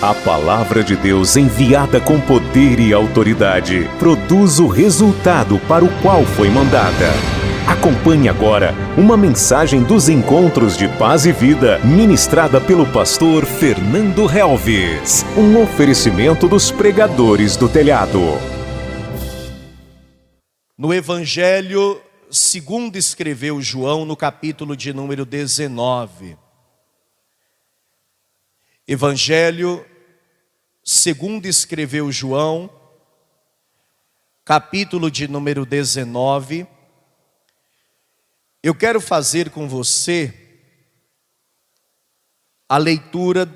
A palavra de Deus, enviada com poder e autoridade, produz o resultado para o qual foi mandada. Acompanhe agora uma mensagem dos Encontros de Paz e Vida, ministrada pelo pastor Fernando Helves. Um oferecimento dos pregadores do telhado. No Evangelho segundo escreveu João, no capítulo de número 19. Evangelho segundo escreveu João, capítulo de número 19. Eu quero fazer com você a leitura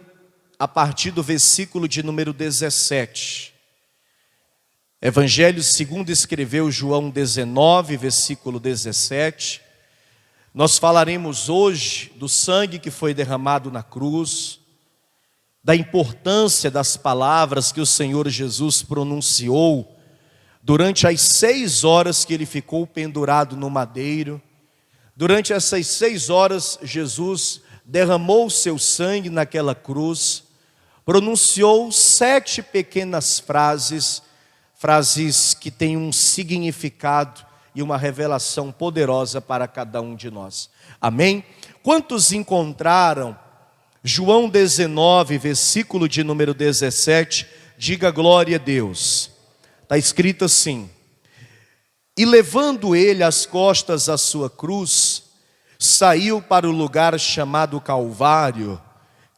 a partir do versículo de número 17. Evangelho segundo escreveu João 19, versículo 17. Nós falaremos hoje do sangue que foi derramado na cruz, da importância das palavras que o Senhor Jesus pronunciou durante as 6 horas que ele ficou pendurado no madeiro. Durante essas 6 horas, Jesus derramou o seu sangue naquela cruz, pronunciou 7 pequenas frases que têm um significado e uma revelação poderosa para cada um de nós. Amém? Quantos encontraram João 19, versículo de número 17, diga glória a Deus. Está escrito assim: e levando ele às costas a sua cruz, saiu para o lugar chamado Calvário,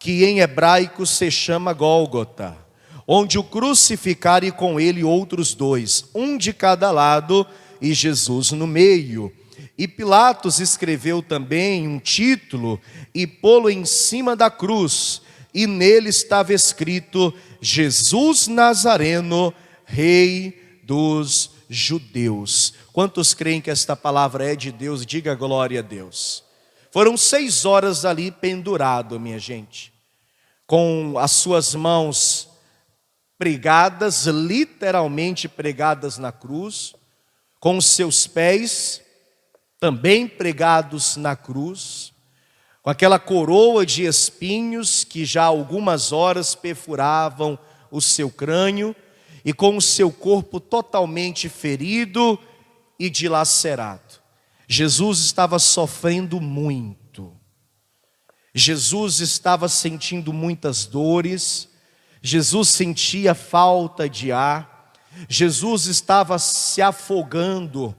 que em hebraico se chama Gólgota, onde o crucificaram e com ele outros 2, um de cada lado e Jesus no meio. E Pilatos escreveu também um título e pô-lo em cima da cruz, e nele estava escrito: Jesus Nazareno, Rei dos Judeus. Quantos creem que esta palavra é de Deus? Diga glória a Deus. Foram 6 horas ali pendurado, minha gente, com as suas mãos pregadas, literalmente pregadas na cruz, com os seus pés também pregados na cruz, com aquela coroa de espinhos que já há algumas horas perfuravam o seu crânio, e com o seu corpo totalmente ferido e dilacerado. Jesus estava sofrendo muito. Jesus estava sentindo muitas dores. Jesus sentia falta de ar. Jesus estava se afogando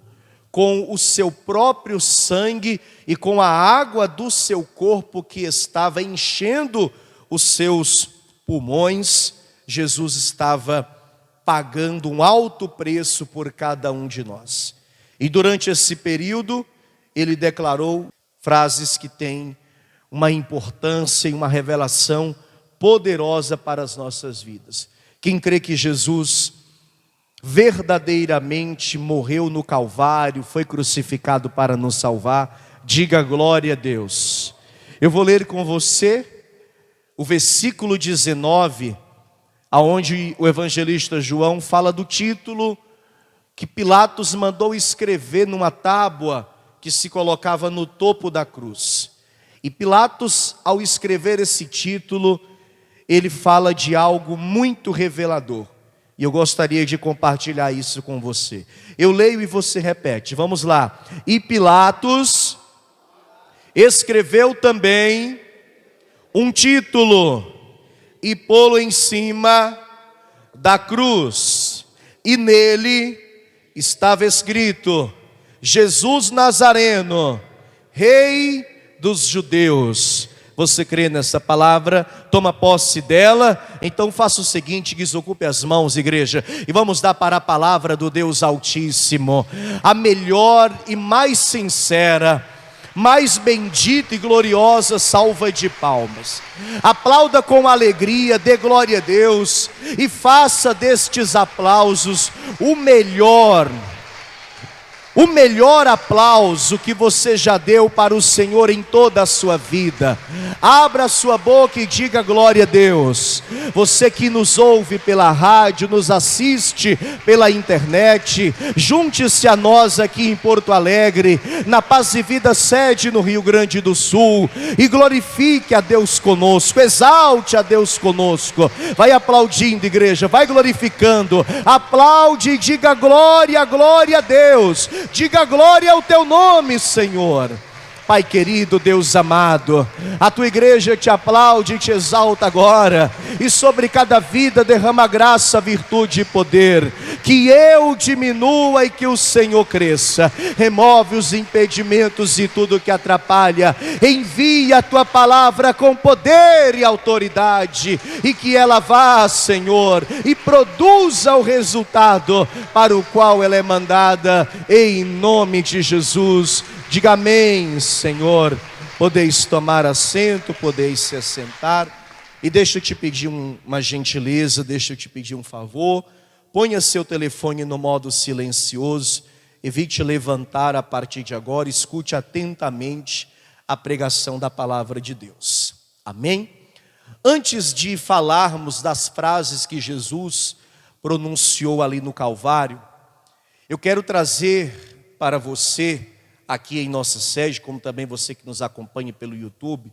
com o seu próprio sangue e com a água do seu corpo que estava enchendo os seus pulmões. Jesus estava pagando um alto preço por cada um de nós. E durante esse período, ele declarou frases que têm uma importância e uma revelação poderosa para as nossas vidas. Quem crê que Jesus verdadeiramente morreu no Calvário, foi crucificado para nos salvar, diga glória a Deus. Eu vou ler com você o versículo 19, aonde o evangelista João fala do título que Pilatos mandou escrever numa tábua que se colocava no topo da cruz. E Pilatos, ao escrever esse título, ele fala de algo muito revelador. E eu gostaria de compartilhar isso com você. Eu leio e você repete. Vamos lá. E Pilatos escreveu também um título e pô-lo em cima da cruz. E nele estava escrito: Jesus Nazareno, Rei dos Judeus. Você crê nessa palavra? Toma posse dela? Então faça o seguinte, desocupe as mãos, igreja, e vamos dar para a palavra do Deus Altíssimo a melhor e mais sincera, mais bendita e gloriosa salva de palmas. Aplauda com alegria, dê glória a Deus e faça destes aplausos o melhor o melhor aplauso que você já deu para o Senhor em toda a sua vida. Abra sua boca e diga glória a Deus. Você que nos ouve pela rádio, nos assiste pela internet, junte-se a nós aqui em Porto Alegre, na Paz e Vida sede no Rio Grande do Sul, e glorifique a Deus conosco, exalte a Deus conosco. Vai aplaudindo, igreja, vai glorificando, aplaude e diga glória, glória a Deus. Diga glória ao teu nome, Senhor. Pai querido, Deus amado, a tua igreja te aplaude e te exalta agora, e sobre cada vida derrama graça, virtude e poder. Que eu diminua e que o Senhor cresça. Remove os impedimentos e tudo que atrapalha. Envia a tua palavra com poder e autoridade, e que ela vá, Senhor, e produza o resultado para o qual ela é mandada, em nome de Jesus. Diga amém, Senhor. Podeis tomar assento, podeis se assentar. E deixa eu te pedir uma gentileza, deixa eu te pedir um favor. Ponha seu telefone no modo silencioso. Evite levantar a partir de agora. Escute atentamente a pregação da palavra de Deus. Amém? Antes de falarmos das frases que Jesus pronunciou ali no Calvário, eu quero trazer para você, aqui em nossa sede, como também você que nos acompanha pelo YouTube,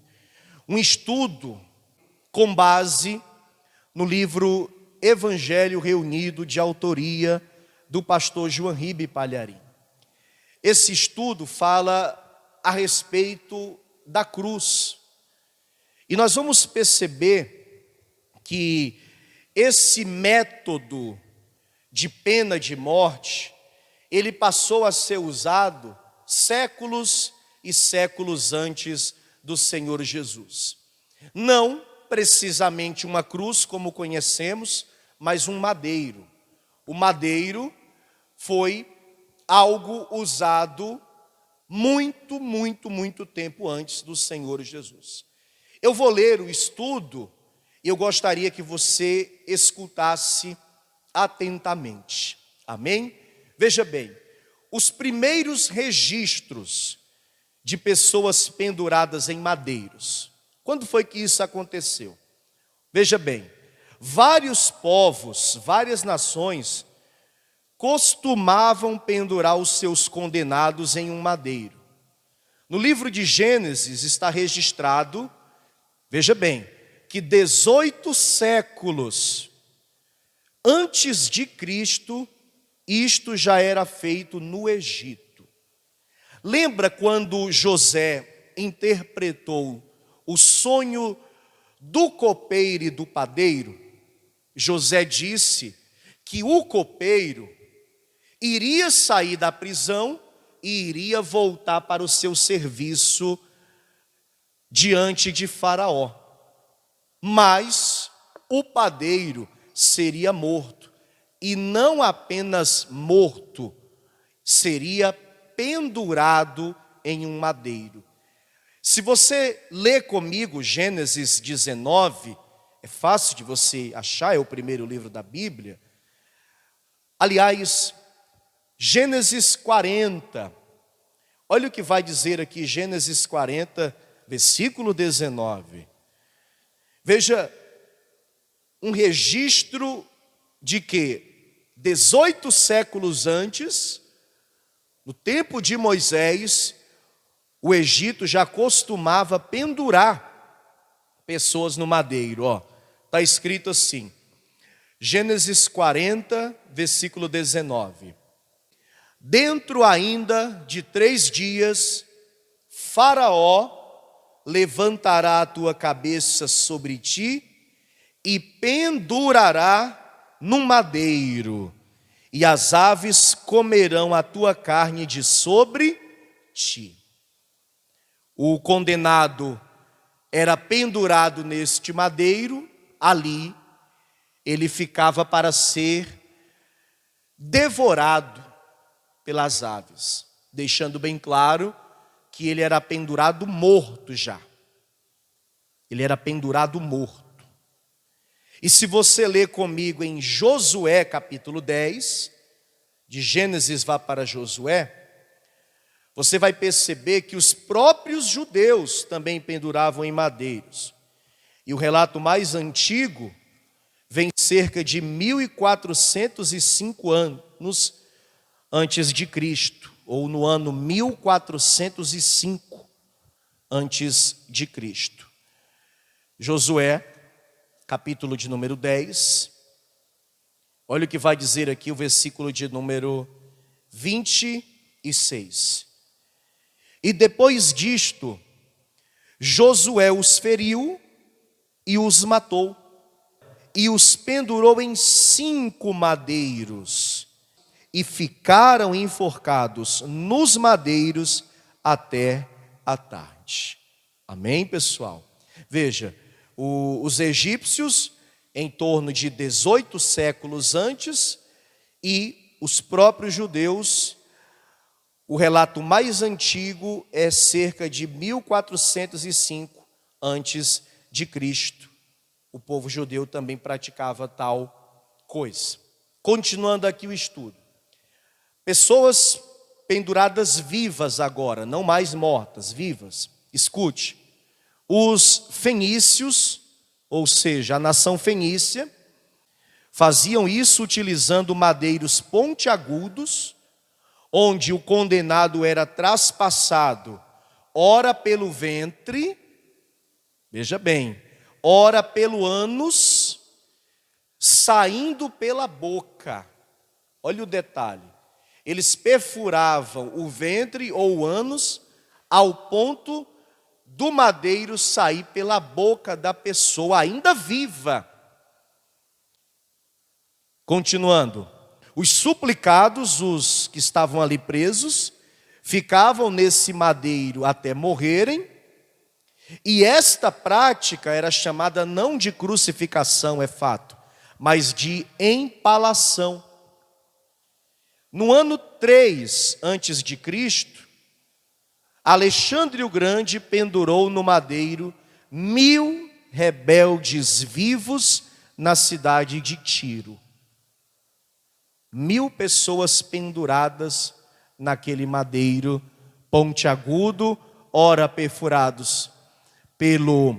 um estudo com base no livro Evangelho Reunido, de autoria do pastor João Ribe Palharim. Esse estudo fala a respeito da cruz. E nós vamos perceber que esse método de pena de morte, ele passou a ser usado séculos e séculos antes do Senhor Jesus. Não precisamente uma cruz como conhecemos, mas um madeiro. O madeiro foi algo usado muito tempo antes do Senhor Jesus. Eu vou ler o estudo e eu gostaria que você escutasse atentamente. Amém? Veja bem, os primeiros registros de pessoas penduradas em madeiros. Quando foi que isso aconteceu? Veja bem, vários povos, várias nações costumavam pendurar os seus condenados em um madeiro. No livro de Gênesis está registrado, veja bem, que 18 séculos antes de Cristo, isto já era feito no Egito. Lembra quando José interpretou o sonho do copeiro e do padeiro? José disse que o copeiro iria sair da prisão e iria voltar para o seu serviço diante de Faraó. Mas o padeiro seria morto. E não apenas morto, seria pendurado em um madeiro. Se você ler comigo Gênesis 19, é fácil de você achar, é o primeiro livro da Bíblia. Aliás, Gênesis 40, olha o que vai dizer aqui, Gênesis 40, versículo 19. Veja, um registro de que 18 séculos antes, no tempo de Moisés, o Egito já costumava pendurar pessoas no madeiro. Está escrito assim, Gênesis 40, versículo 19. Dentro ainda de 3 dias, Faraó levantará a tua cabeça sobre ti e pendurará num madeiro, e as aves comerão a tua carne de sobre ti. O condenado era pendurado neste madeiro, ali ele ficava para ser devorado pelas aves, deixando bem claro que ele era pendurado morto já. Ele era pendurado morto. E se você ler comigo em Josué capítulo 10, de Gênesis vá para Josué, você vai perceber que os próprios judeus também penduravam em madeiros. E o relato mais antigo vem cerca de 1405 anos antes de Cristo, ou no ano 1405 antes de Cristo. Josué, capítulo de número 10. Olha o que vai dizer aqui o versículo de número 26. E depois disto, Josué os feriu e os matou, e os pendurou em 5 madeiros, e ficaram enforcados nos madeiros até a tarde. Amém, pessoal? Veja, os egípcios, em torno de 18 séculos antes, e os próprios judeus, o relato mais antigo é cerca de 1405 antes de Cristo. O povo judeu também praticava tal coisa. Continuando aqui o estudo. Pessoas penduradas vivas agora, não mais mortas, vivas. Escute. Os fenícios, ou seja, a nação fenícia, faziam isso utilizando madeiros pontiagudos, onde o condenado era traspassado, ora pelo ventre, veja bem, ora pelo ânus, saindo pela boca. Olha o detalhe. Eles perfuravam o ventre ou o ânus ao ponto do madeiro sair pela boca da pessoa ainda viva. Continuando. Os suplicados, os que estavam ali presos, ficavam nesse madeiro até morrerem, e esta prática era chamada não de crucificação, é fato, mas de empalação. No ano 3 antes de Cristo, Alexandre o Grande pendurou no madeiro 1000 rebeldes vivos na cidade de Tiro. 1000 pessoas penduradas naquele madeiro pontiagudo, ora perfurados pelo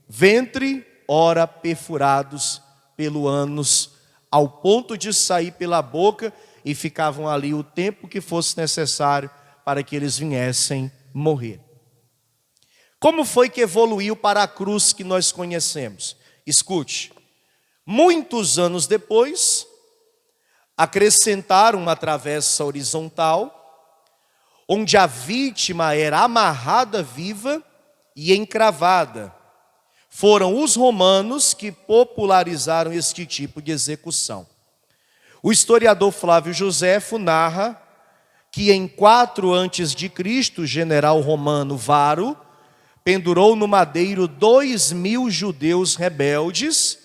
ventre, ora perfurados pelo ânus, ao ponto de sair pela boca, e ficavam ali o tempo que fosse necessário para que eles viessem morrer. Como foi que evoluiu para a cruz que nós conhecemos? Escute, muitos anos depois, acrescentaram uma travessa horizontal, onde a vítima era amarrada viva e encravada. Foram os romanos que popularizaram este tipo de execução. O historiador Flávio Joséfo narra que em 4 antes de Cristo, o general romano Varo pendurou no madeiro 2000 judeus rebeldes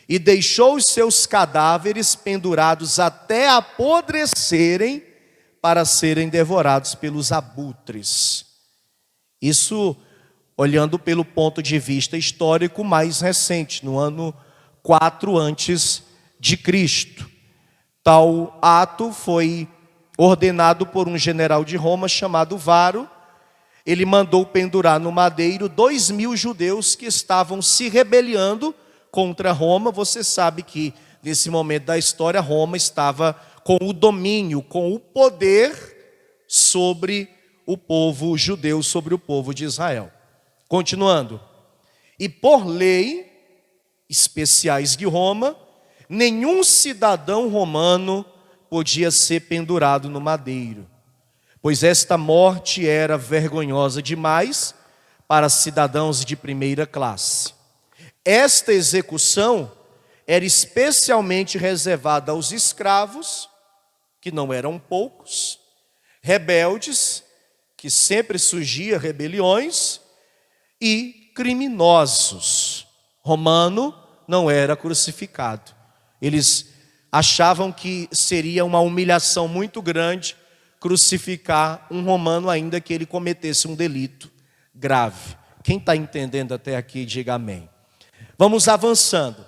e deixou os seus cadáveres pendurados até apodrecerem para serem devorados pelos abutres. Isso olhando pelo ponto de vista histórico mais recente, no ano 4 antes de Cristo. Tal ato foi ordenado por um general de Roma chamado Varo. Ele mandou pendurar no madeiro 2000 judeus que estavam se rebelando contra Roma. Você sabe que nesse momento da história Roma estava com o domínio, com o poder sobre o povo judeu, sobre o povo de Israel. Continuando. E por lei especiais de Roma, nenhum cidadão romano podia ser pendurado no madeiro, pois esta morte era vergonhosa demais para cidadãos de primeira classe. Esta execução era especialmente reservada aos escravos, que não eram poucos, rebeldes, que sempre surgia rebeliões, e criminosos. Romano não era crucificado. Eles achavam que seria uma humilhação muito grande crucificar um romano, ainda que ele cometesse um delito grave. Quem está entendendo até aqui, diga amém. Vamos avançando.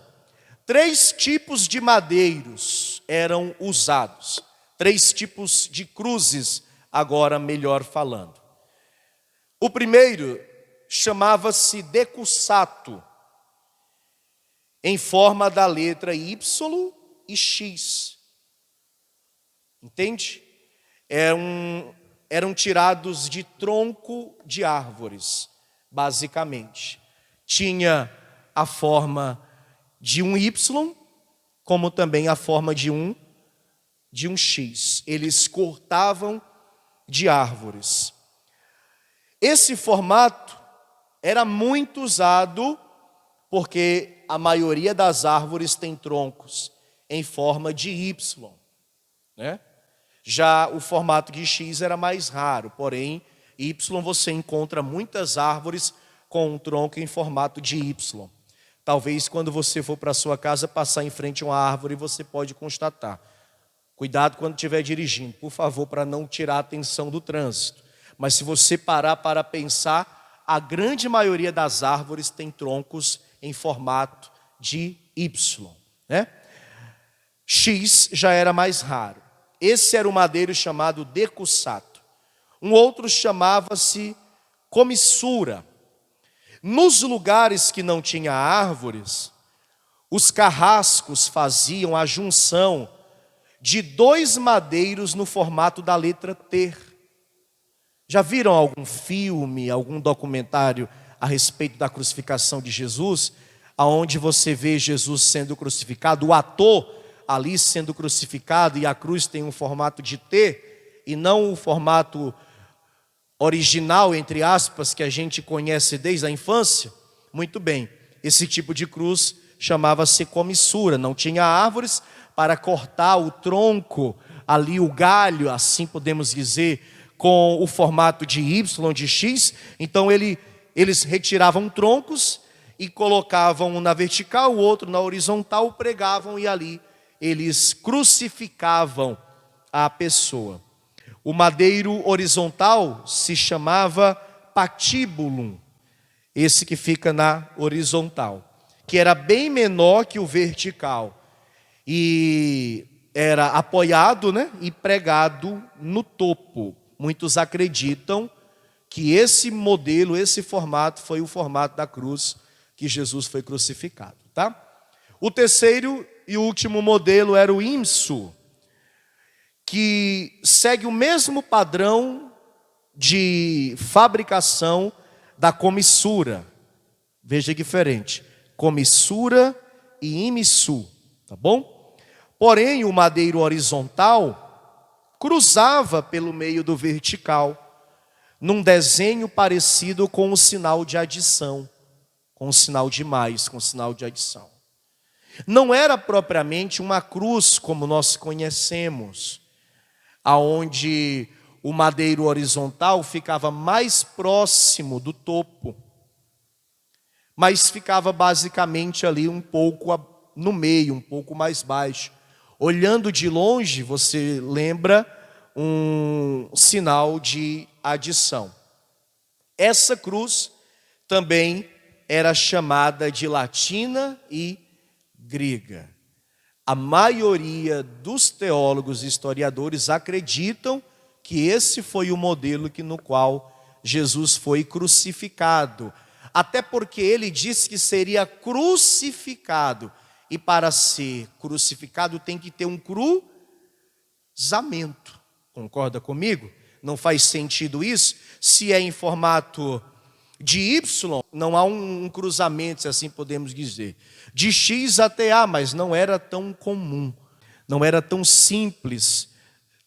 3 tipos de madeiros eram usados. 3 tipos de cruzes agora melhor falando. O primeiro chamava-se decussato, em forma da letra Y e X. Entende? Eram tirados de tronco de árvores, basicamente. Tinha a forma de um Y, como também a forma de um X. Eles cortavam de árvores. Esse formato era muito usado porque a maioria das árvores tem troncos em forma de Y, né? Já o formato de X era mais raro, porém, Y você encontra muitas árvores com um tronco em formato de Y. Talvez quando você for para a sua casa passar em frente a uma árvore, você pode constatar. Cuidado quando estiver dirigindo, por favor, para não tirar a atenção do trânsito. Mas se você parar para pensar, a grande maioria das árvores tem troncos em formato de Y, né? X já era mais raro. Esse era o madeiro chamado decussato. Um outro chamava-se comissura. Nos lugares que não tinha árvores, os carrascos faziam a junção de 2 madeiros no formato da letra T. Já viram algum filme, algum documentário a respeito da crucificação de Jesus, aonde você vê Jesus sendo crucificado, o ator ali sendo crucificado e a cruz tem um formato de T e não o formato original, entre aspas, que a gente conhece desde a infância? Muito bem, esse tipo de cruz chamava-se comissura, não tinha árvores para cortar o tronco, ali o galho, assim podemos dizer, com o formato de Y, de X. Então eles retiravam troncos e colocavam um na vertical, o outro na horizontal, pregavam e ali eles crucificavam a pessoa. O madeiro horizontal se chamava patíbulum, esse que fica na horizontal, que era bem menor que o vertical e era apoiado, né, e pregado no topo. Muitos acreditam que esse modelo, esse formato foi o formato da cruz que Jesus foi crucificado, tá? O terceiro e último modelo era o imsu, que segue o mesmo padrão de fabricação da comissura. Veja que diferente, comissura e imissu, tá bom? Porém, o madeiro horizontal cruzava pelo meio do vertical, num desenho parecido com o sinal de adição, com o sinal de mais, com o sinal de adição. Não era propriamente uma cruz como nós conhecemos, aonde o madeiro horizontal ficava mais próximo do topo, mas ficava basicamente ali um pouco no meio, um pouco mais baixo. Olhando de longe, você lembra um sinal de adição. Essa cruz também era chamada de latina e grega. A maioria dos teólogos e historiadores acreditam que esse foi o modelo no qual Jesus foi crucificado. Até porque ele disse que seria crucificado. E para ser crucificado tem que ter um cruzamento. Concorda comigo? Não faz sentido isso? Se é em formato de Y, não há um cruzamento, se assim podemos dizer. De X até A, mas não era tão comum, não era tão simples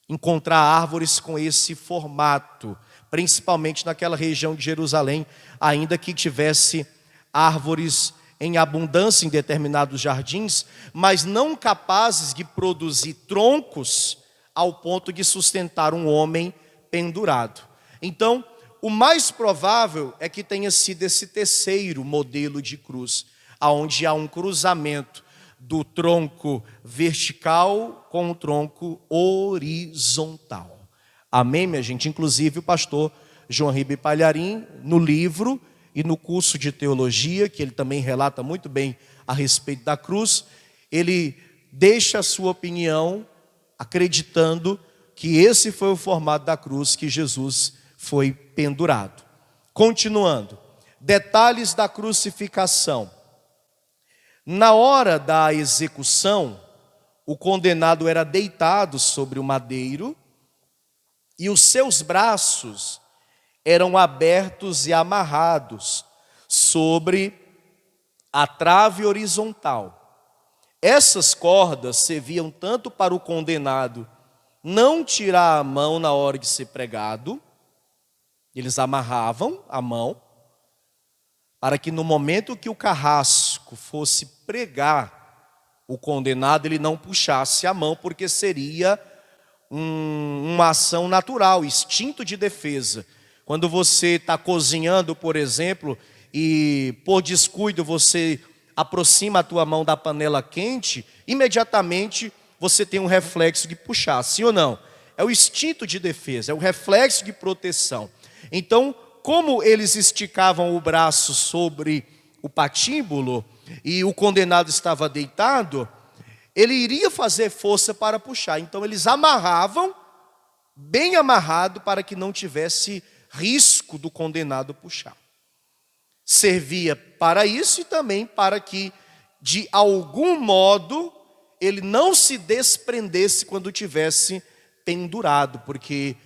encontrar árvores com esse formato, principalmente naquela região de Jerusalém, ainda que tivesse árvores em abundância em determinados jardins, mas não capazes de produzir troncos ao ponto de sustentar um homem pendurado. Então, o mais provável é que tenha sido esse terceiro modelo de cruz, onde há um cruzamento do tronco vertical com o tronco horizontal. Amém, minha gente? Inclusive o pastor João Ribe Palharim, no livro e no curso de teologia, que ele também relata muito bem a respeito da cruz, ele deixa a sua opinião acreditando que esse foi o formato da cruz que Jesus foi pendurado. Continuando, detalhes da crucificação. Na hora da execução, o condenado era deitado sobre o madeiro e os seus braços eram abertos e amarrados sobre a trave horizontal. Essas cordas serviam tanto para o condenado não tirar a mão na hora de ser pregado, eles amarravam a mão, para que no momento que o carrasco fosse pregar o condenado, ele não puxasse a mão, porque seria uma ação natural, instinto de defesa. Quando você está cozinhando, por exemplo, e por descuido você aproxima a tua mão da panela quente, imediatamente você tem um reflexo de puxar, sim ou não? É o instinto de defesa, é o reflexo de proteção. Então, como eles esticavam o braço sobre o patíbulo e o condenado estava deitado, ele iria fazer força para puxar. Então eles amarravam, bem amarrado, para que não tivesse risco do condenado puxar. Servia para isso e também para que, de algum modo, ele não se desprendesse quando tivesse pendurado, porque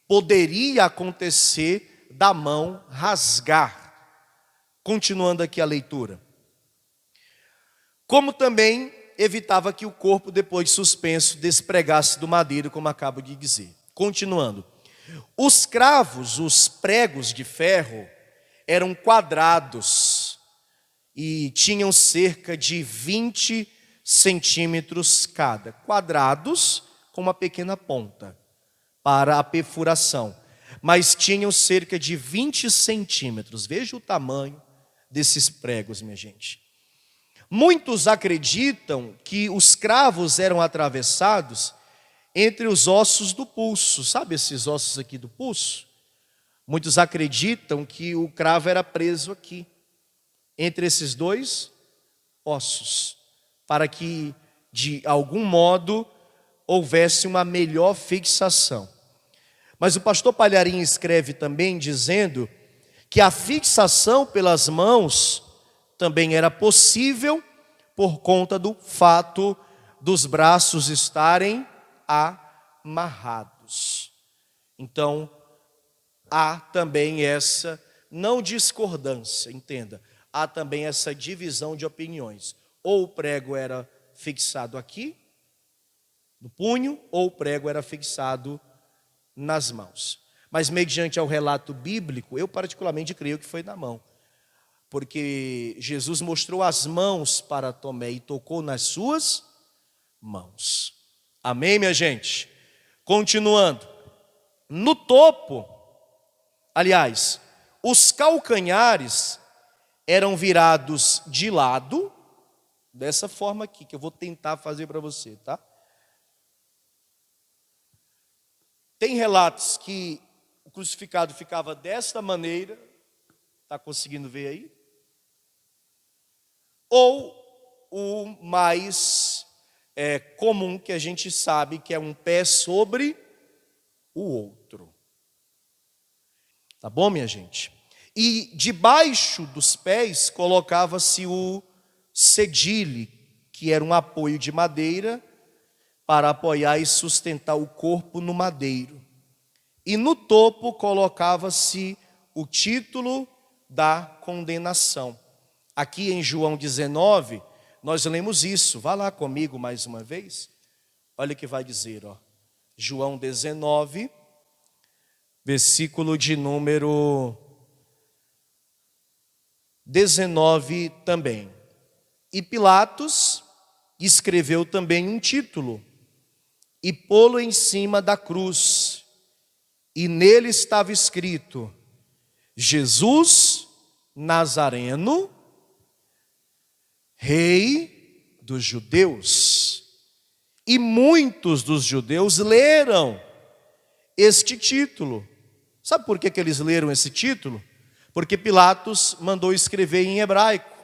poderia acontecer da mão rasgar. Continuando aqui a leitura. Como também evitava que o corpo, depois de suspenso, despregasse do madeiro, como acabo de dizer. Continuando. Os cravos, os pregos de ferro, eram quadrados e tinham cerca de 20 centímetros cada. Quadrados com uma pequena ponta para a perfuração. Mas tinham cerca de 20 centímetros. Veja o tamanho desses pregos, minha gente. Muitos acreditam que os cravos eram atravessados entre os ossos do pulso. Sabe esses ossos aqui do pulso? Muitos acreditam que o cravo era preso aqui, entre esses dois ossos, para que, de algum modo, houvesse uma melhor fixação. Mas o pastor Palharim escreve também dizendo que a fixação pelas mãos também era possível por conta do fato dos braços estarem amarrados. Então, há também essa não discordância, entenda, há também essa divisão de opiniões. Ou o prego era fixado aqui, no punho, ou o prego era fixado nas mãos. Mas mediante ao relato bíblico, eu particularmente creio que foi na mão. Porque Jesus mostrou as mãos para Tomé e tocou nas suas mãos. Amém, minha gente? Continuando. No topo, aliás, os calcanhares eram virados de lado, dessa forma aqui, que eu vou tentar fazer para você, tá? Tem relatos que o crucificado ficava desta maneira, está conseguindo ver aí? Ou o mais comum que a gente sabe, que é um pé sobre o outro. Tá bom, minha gente? E debaixo dos pés colocava-se o cedile, que era um apoio de madeira para apoiar e sustentar o corpo no madeiro. E no topo colocava-se o título da condenação. Aqui em João 19, nós lemos isso. Vá lá comigo mais uma vez. Olha o que vai dizer, ó. João 19, versículo de número 19 também. E Pilatos escreveu também um título e pô-lo em cima da cruz. E nele estava escrito: Jesus Nazareno, Rei dos Judeus. E muitos dos judeus leram este título. Sabe por que eles leram esse título? Porque Pilatos mandou escrever em hebraico.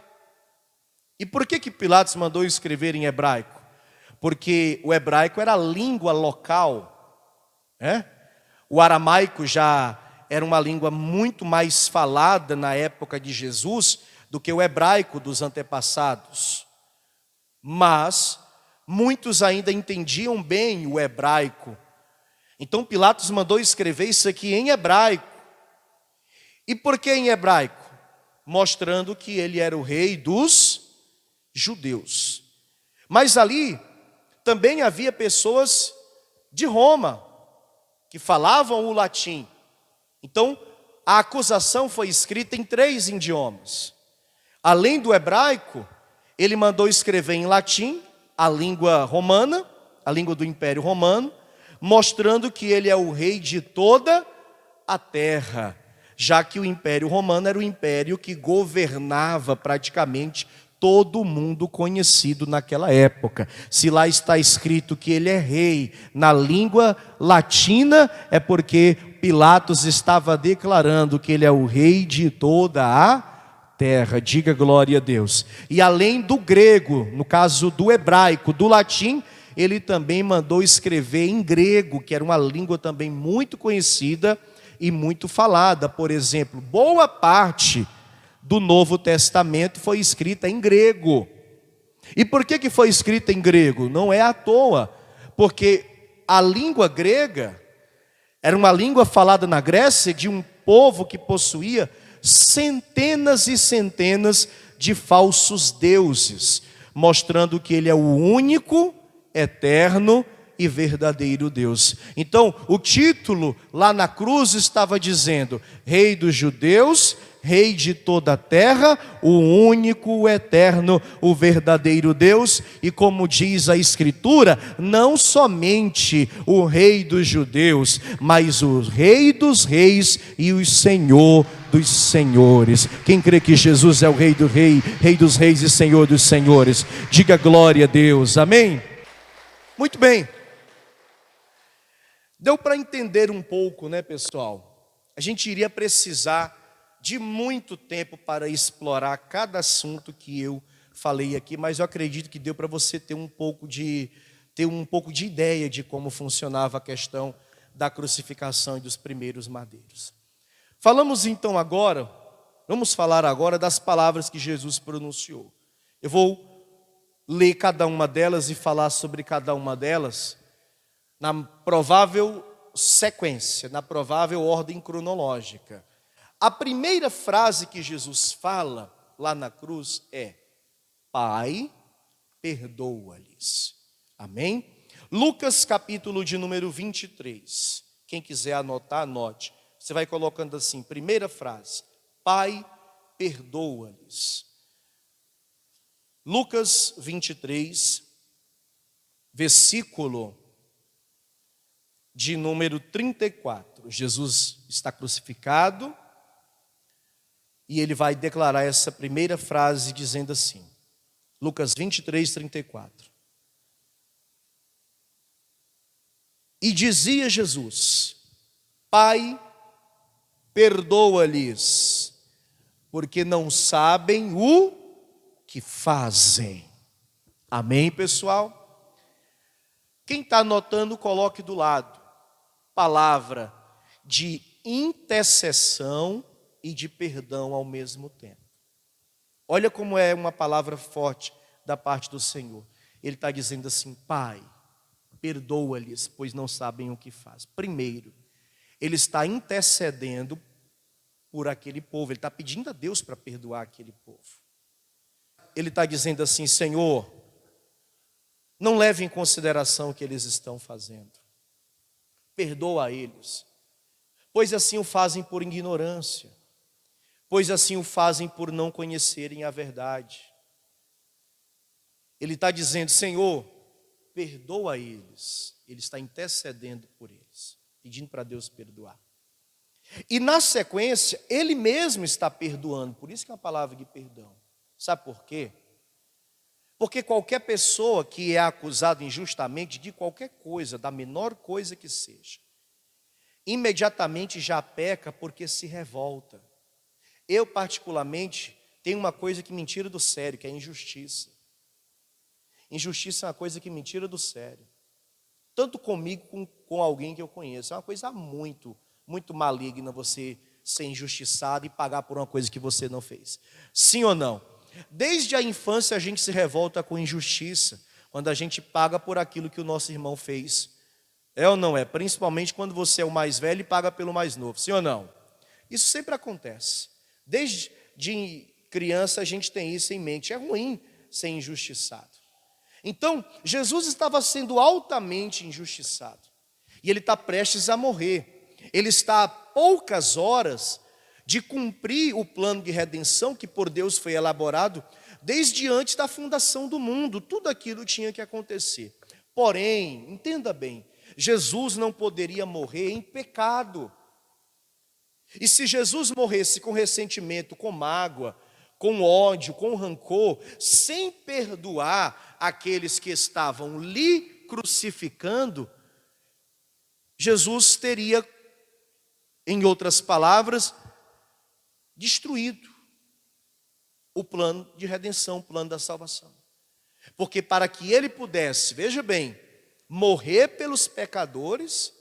E por que Pilatos mandou escrever em hebraico? Porque o hebraico era a língua local né? O aramaico já era uma língua muito mais falada na época de Jesus do que o hebraico dos antepassados. Mas muitos ainda entendiam bem o hebraico. Então Pilatos mandou escrever isso aqui em hebraico. E por que em hebraico? Mostrando que ele era o rei dos judeus. Mas ali também havia pessoas de Roma que falavam o latim. Então, a acusação foi escrita em 3 idiomas. Além do hebraico, ele mandou escrever em latim, a língua romana, a língua do Império Romano, mostrando que ele é o rei de toda a terra, já que o Império Romano era o império que governava praticamente todo mundo conhecido naquela época. Se lá está escrito que ele é rei na língua latina, é porque Pilatos estava declarando que ele é o rei de toda a terra. Diga glória a Deus. E além do grego, no caso do hebraico, do latim, ele também mandou escrever em grego, que era uma língua também muito conhecida e muito falada. Por exemplo, boa parte do Novo Testamento foi escrita em grego. E por que foi escrita em grego? Não é à toa, porque a língua grega era uma língua falada na Grécia de um povo que possuía centenas e centenas de falsos deuses, mostrando que ele é o único, eterno e verdadeiro Deus. Então, o título lá na cruz estava dizendo: Rei dos Judeus, Rei de toda a terra, o único, o eterno, o verdadeiro Deus. E como diz a Escritura, não somente o Rei dos Judeus, mas o Rei dos reis e o Senhor dos senhores. Quem crê que Jesus é o Rei do Rei, Rei dos reis e Senhor dos senhores, diga glória a Deus, amém? Muito bem. Deu para entender um pouco, né, pessoal? A gente iria precisar de muito tempo para explorar cada assunto que eu falei aqui, mas eu acredito que deu para você ter um pouco de ideia de como funcionava a questão da crucificação e dos primeiros madeiros. Vamos falar agora das palavras que Jesus pronunciou. Eu vou ler cada uma delas e falar sobre cada uma delas na provável sequência, na provável ordem cronológica. A primeira frase que Jesus fala lá na cruz é: Pai, perdoa-lhes. Amém? Lucas capítulo de número 23. Quem quiser anotar, anote. Você vai colocando assim, primeira frase: Pai, perdoa-lhes. Lucas 23, versículo de número 34. Jesus está crucificado e ele vai declarar essa primeira frase dizendo assim, Lucas 23, 34. E dizia Jesus: Pai, perdoa-lhes, porque não sabem o que fazem. Amém, pessoal? Quem está anotando, coloque do lado. Palavra de intercessão e de perdão ao mesmo tempo. Olha como é uma palavra forte da parte do Senhor. Ele está dizendo assim: Pai, perdoa-lhes, pois não sabem o que faz. Primeiro, ele está intercedendo por aquele povo. Ele está pedindo a Deus para perdoar aquele povo. Ele está dizendo assim: Senhor, não leve em consideração o que eles estão fazendo. Perdoa eles, pois assim o fazem por ignorância, pois assim o fazem por não conhecerem a verdade. Ele está dizendo: Senhor, perdoa eles. Ele está intercedendo por eles, pedindo para Deus perdoar. E na sequência, ele mesmo está perdoando. Por isso que é uma palavra de perdão. Sabe por quê? Porque qualquer pessoa que é acusada injustamente de qualquer coisa, da menor coisa que seja, imediatamente já peca porque se revolta. Eu particularmente tenho uma coisa que me tira do sério, que é a injustiça. Injustiça é uma coisa que me tira do sério. tanto comigo como com alguém que eu conheço. É uma coisa muito, muito maligna você ser injustiçado e pagar por uma coisa que você não fez. Sim ou não? Desde a infância a gente se revolta com injustiça, quando a gente paga por aquilo que o nosso irmão fez. É ou não é? Principalmente quando você é o mais velho e paga pelo mais novo. Sim ou não? Isso sempre acontece. Desde de criança a gente tem isso em mente. É ruim ser injustiçado. Então, Jesus estava sendo altamente injustiçado. E ele está prestes a morrer. Ele está a poucas horas de cumprir o plano de redenção que por Deus foi elaborado desde antes da fundação do mundo. Tudo aquilo tinha que acontecer. Porém, entenda bem, Jesus não poderia morrer em pecado. E se Jesus morresse com ressentimento, com mágoa, com ódio, com rancor, sem perdoar aqueles que estavam lhe crucificando, Jesus teria, em outras palavras, destruído o plano de redenção, o plano da salvação. Porque para que ele pudesse, veja bem, morrer pelos pecadores,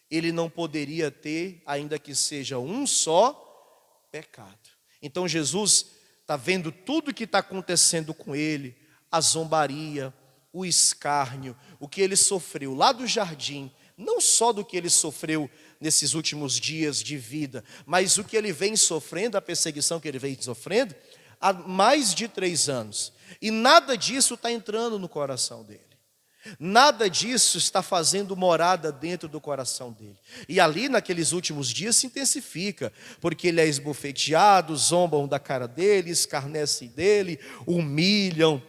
ele não poderia ter, ainda que seja um só, pecado. Então Jesus está vendo tudo que está acontecendo com ele, a zombaria, o escárnio, o que ele sofreu lá do jardim, não só do que ele sofreu nesses últimos dias de vida, mas o que ele vem sofrendo, a perseguição que ele vem sofrendo, há mais de 3 anos. E nada disso está entrando no coração dele. Nada disso está fazendo morada dentro do coração dele. E ali naqueles últimos dias se intensifica, porque ele é esbofeteado, zombam da cara dele, escarnecem dele, humilham,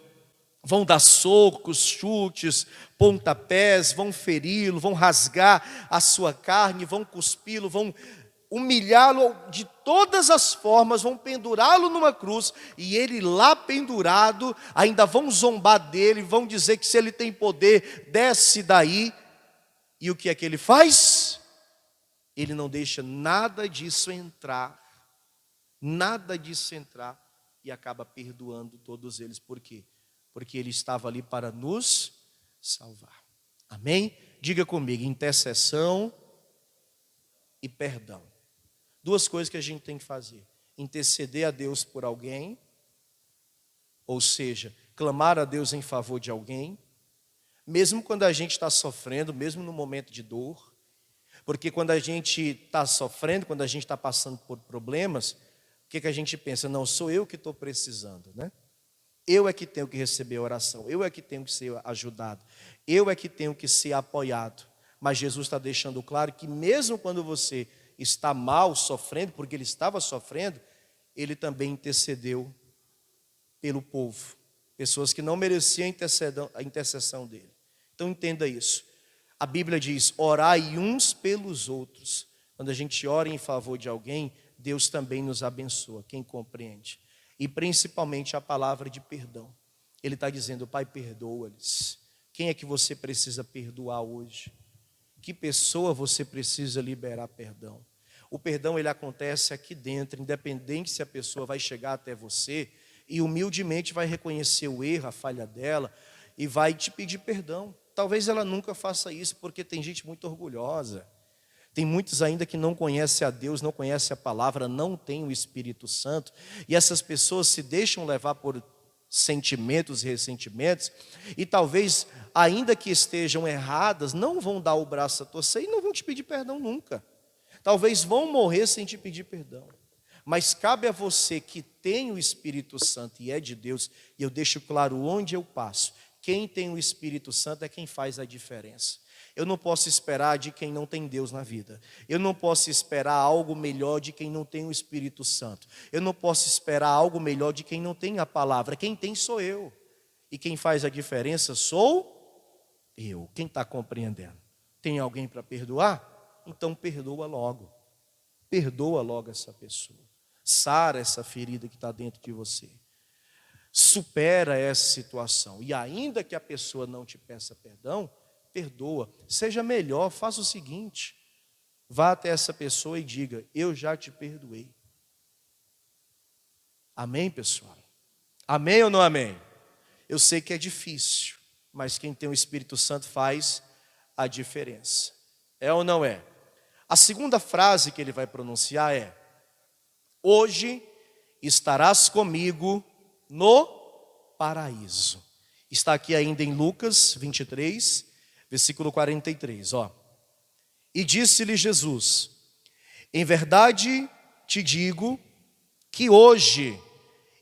vão dar socos, chutes, pontapés, vão feri-lo, vão rasgar a sua carne, vão cuspi-lo, vão humilhá-lo de todas as formas, vão pendurá-lo numa cruz, e ele lá pendurado, ainda vão zombar dele, vão dizer que se ele tem poder, desce daí. E o que é que ele faz? Ele não deixa nada disso entrar, e acaba perdoando todos eles. Por quê? Porque ele estava ali para nos salvar. Amém? Diga comigo, intercessão e perdão. 2 coisas que a gente tem que fazer: interceder a Deus por alguém, ou seja, clamar a Deus em favor de alguém, mesmo quando a gente está sofrendo, mesmo no momento de dor, porque quando a gente está sofrendo, quando a gente está passando por problemas, o que a gente pensa? Não, sou eu que estou precisando, né? Eu é que tenho que receber a oração, eu é que tenho que ser ajudado, eu é que tenho que ser apoiado. Mas Jesus está deixando claro que mesmo quando você está mal, sofrendo, porque ele estava sofrendo, ele também intercedeu pelo povo, pessoas que não mereciam a intercessão dele. Então entenda isso. A Bíblia diz: orai uns pelos outros. Quando a gente ora em favor de alguém, Deus também nos abençoa, quem compreende. E principalmente a palavra de perdão. Ele está dizendo: Pai, perdoa-lhes. Quem é que você precisa perdoar hoje? Que pessoa você precisa liberar perdão? O perdão, ele acontece aqui dentro, independente se a pessoa vai chegar até você e humildemente vai reconhecer o erro, a falha dela e vai te pedir perdão. Talvez ela nunca faça isso, porque tem gente muito orgulhosa. Tem muitos ainda que não conhecem a Deus, não conhecem a palavra, não têm o Espírito Santo. E essas pessoas se deixam levar por sentimentos e ressentimentos, e talvez, ainda que estejam erradas, não vão dar o braço a torcer e não vão te pedir perdão nunca. Talvez vão morrer sem te pedir perdão. Mas cabe a você que tem o Espírito Santo e é de Deus, e eu deixo claro onde eu passo: quem tem o Espírito Santo é quem faz a diferença. Eu não posso esperar de quem não tem Deus na vida. Eu não posso esperar algo melhor de quem não tem o Espírito Santo. Eu não posso esperar algo melhor de quem não tem a palavra. Quem tem sou eu. E quem faz a diferença sou eu. Quem está compreendendo? Tem alguém para perdoar? Então perdoa logo. Perdoa logo essa pessoa. Sara essa ferida que está dentro de você. Supera essa situação. E ainda que a pessoa não te peça perdão, perdoa. Seja melhor, faça o seguinte: vá até essa pessoa e diga: eu já te perdoei. Amém, pessoal? Amém ou não amém? Eu sei que é difícil, mas quem tem o Espírito Santo faz a diferença. É ou não é? A segunda frase que ele vai pronunciar é: hoje estarás comigo no paraíso. Está aqui ainda em Lucas 23, versículo 43, ó. E disse-lhe Jesus: em verdade te digo que hoje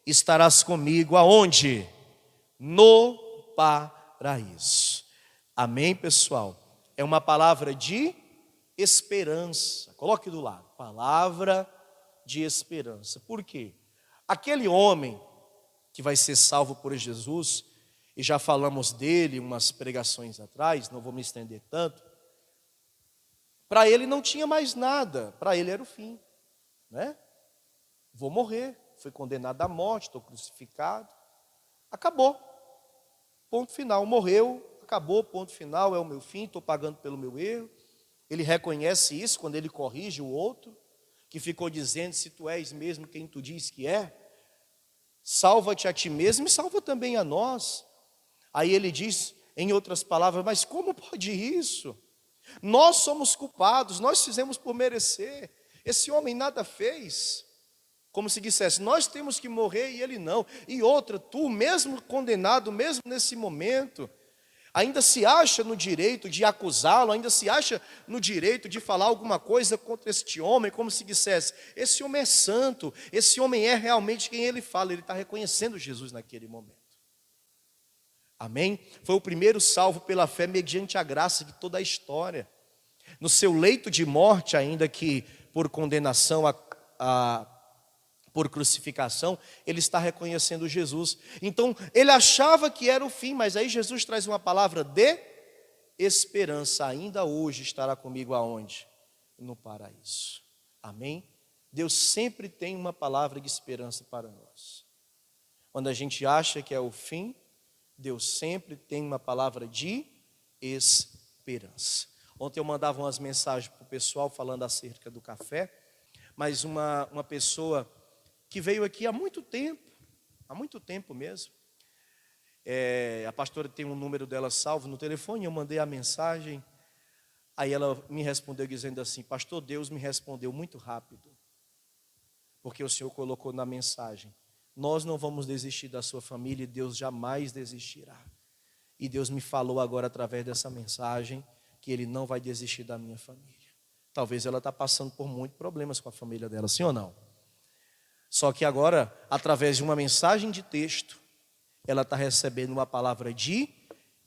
estarás comigo aonde? No paraíso. Amém, pessoal? É uma palavra de esperança. Coloque do lado. Palavra de esperança. Por quê? Aquele homem que vai ser salvo por Jesus, e já falamos dele umas pregações atrás, não vou me estender tanto, para ele não tinha mais nada, para ele era o fim, né? Vou morrer, fui condenado à morte, estou crucificado, acabou, ponto final, morreu, acabou, ponto final, é o meu fim, estou pagando pelo meu erro. Ele reconhece isso quando ele corrige o outro, que ficou dizendo: se tu és mesmo quem tu diz que é, salva-te a ti mesmo e salva também a nós. Aí ele diz, em outras palavras: mas como pode isso? Nós somos culpados, nós fizemos por merecer, esse homem nada fez. Como se dissesse: nós temos que morrer e ele não. E outra, tu mesmo condenado, mesmo nesse momento, ainda se acha no direito de acusá-lo, ainda se acha no direito de falar alguma coisa contra este homem, como se dissesse: esse homem é santo, esse homem é realmente quem ele fala. Ele está reconhecendo Jesus naquele momento. Amém? Foi o primeiro salvo pela fé mediante a graça de toda a história. No seu leito de morte, ainda que por condenação por crucificação, ele está reconhecendo Jesus. Então, ele achava que era o fim, mas aí Jesus traz uma palavra de esperança. Ainda hoje estará comigo aonde? No paraíso. Amém? Deus sempre tem uma palavra de esperança para nós. Quando a gente acha que é o fim, Deus sempre tem uma palavra de esperança. Ontem eu mandava umas mensagens para o pessoal falando acerca do café, mas uma pessoa que veio aqui há muito tempo mesmo. A pastora tem um número dela salvo no telefone, eu mandei a mensagem, aí ela me respondeu dizendo assim: pastor, Deus me respondeu muito rápido, porque o Senhor colocou na mensagem: nós não vamos desistir da sua família e Deus jamais desistirá. E Deus me falou agora através dessa mensagem que Ele não vai desistir da minha família. Talvez ela está passando por muitos problemas com a família dela, sim ou não? Só que agora, através de uma mensagem de texto, ela está recebendo uma palavra de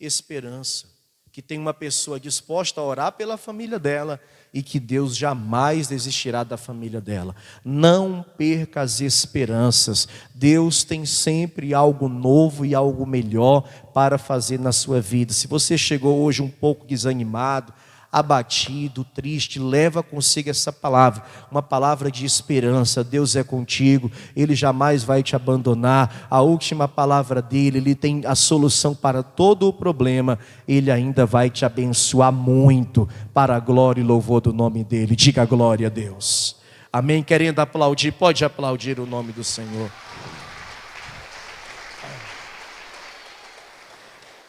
esperança, que tem uma pessoa disposta a orar pela família dela e que Deus jamais desistirá da família dela. Não perca as esperanças. Deus tem sempre algo novo e algo melhor para fazer na sua vida. Se você chegou hoje um pouco desanimado, abatido, triste, leva consigo essa palavra, uma palavra de esperança. Deus é contigo, Ele jamais vai te abandonar. A última palavra dele, Ele tem a solução para todo o problema. Ele ainda vai te abençoar muito, para a glória e louvor do nome dele. Diga glória a Deus. Amém? Querendo aplaudir, pode aplaudir o nome do Senhor.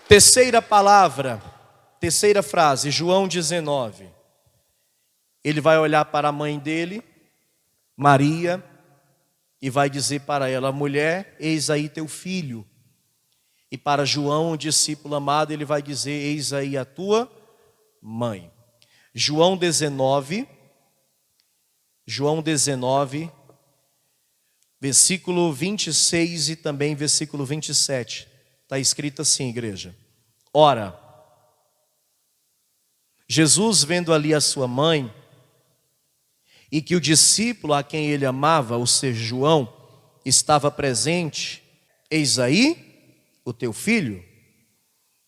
Terceira palavra, terceira frase, João 19. Ele vai olhar para a mãe dele, Maria, e vai dizer para ela: mulher, eis aí teu filho. E para João, o discípulo amado, ele vai dizer: eis aí a tua mãe. João 19, versículo 26 e também versículo 27. Está escrito assim, igreja: ora, Jesus, vendo ali a sua mãe, e que o discípulo a quem ele amava, ou seja, João, estava presente, eis aí o teu filho.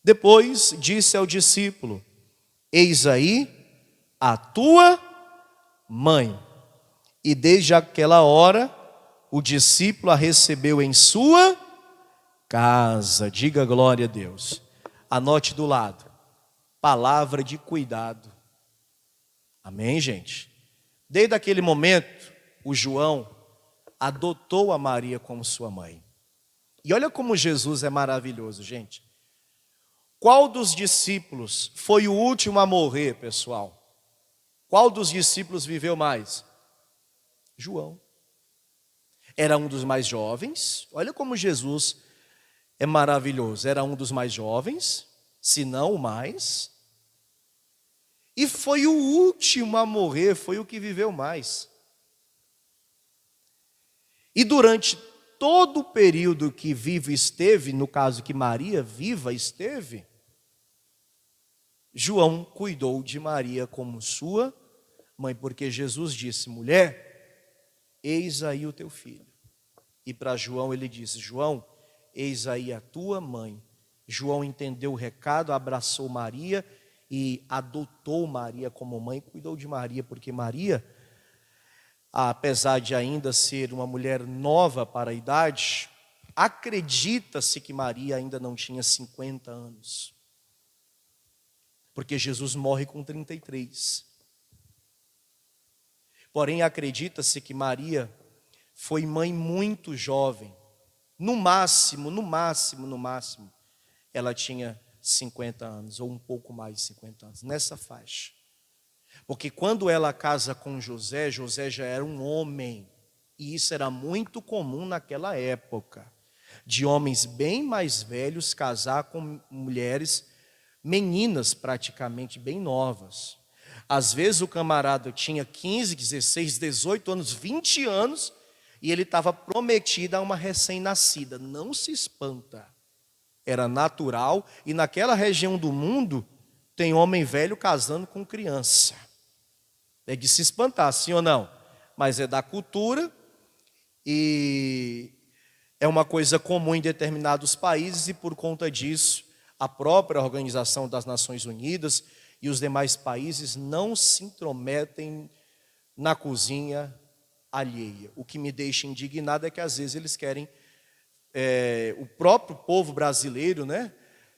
Depois disse ao discípulo: eis aí a tua mãe. E desde aquela hora, o discípulo a recebeu em sua casa. Diga glória a Deus. Anote do lado: palavra de cuidado. Amém, gente? Desde aquele momento, o João adotou a Maria como sua mãe. E olha como Jesus é maravilhoso, gente. Qual dos discípulos foi o último a morrer, pessoal? Qual dos discípulos viveu mais? João. Era um dos mais jovens. Olha como Jesus é maravilhoso. Era um dos mais jovens, se não o mais. E foi o último a morrer, foi o que viveu mais. E durante todo o período que vivo esteve, no caso que Maria viva esteve, João cuidou de Maria como sua mãe, porque Jesus disse: mulher, eis aí o teu filho. E para João ele disse: João, eis aí a tua mãe. João entendeu o recado, abraçou Maria e adotou Maria como mãe, cuidou de Maria, porque Maria, apesar de ainda ser uma mulher nova para a idade, acredita-se que Maria ainda não tinha 50 anos. Porque Jesus morre com 33. Porém, acredita-se que Maria foi mãe muito jovem. No máximo, ela tinha 50 anos, ou um pouco mais de 50 anos, nessa faixa. Porque quando ela casa com José, José já era um homem. E isso era muito comum naquela época. De homens bem mais velhos casar com mulheres meninas praticamente bem novas. Às vezes o camarada tinha 15, 16, 18 anos, 20 anos, e ele estava prometido a uma recém-nascida. Não se espanta. Era natural, e naquela região do mundo tem homem velho casando com criança. É de se espantar, sim ou não? Mas é da cultura e é uma coisa comum em determinados países, e por conta disso a própria Organização das Nações Unidas e os demais países não se intrometem na cozinha alheia. O que me deixa indignado é que às vezes eles querem, o próprio povo brasileiro, né,